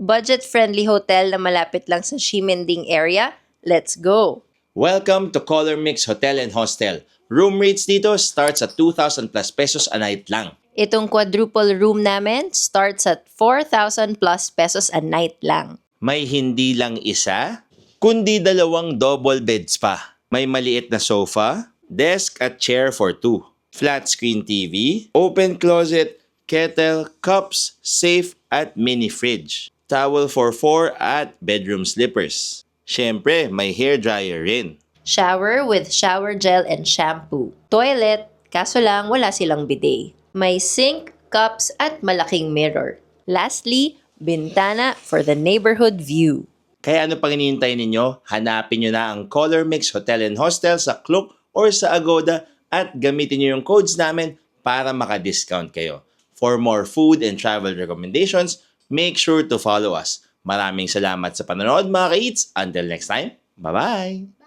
budget-friendly hotel na malapit lang sa Ximending area. Let's go! Welcome to Color Mix Hotel and Hostel. Room rates dito starts at 2,000 plus pesos a night lang. Itong quadruple room namin starts at 4,000 plus pesos a night lang. May hindi lang isa, kundi dalawang double beds pa. May maliit na sofa, desk at chair for two. Flat screen TV, open closet, kettle, cups, safe at mini fridge. Towel for 4 at bedroom slippers. Siyempre, may hair dryer rin. Shower with shower gel and shampoo. Toilet, kaso lang wala silang bidet. May sink, cups at malaking mirror. Lastly, bintana for the neighborhood view. Kaya ano pang hinihintay ninyo? Hanapin nyo na ang Color Mix Hotel and Hostel sa Klook or sa Agoda at gamitin nyo yung codes namin para maka-discount kayo. For more food and travel recommendations, make sure to follow us. Maraming salamat sa panonood mga ka-eats. Until next time, bye-bye!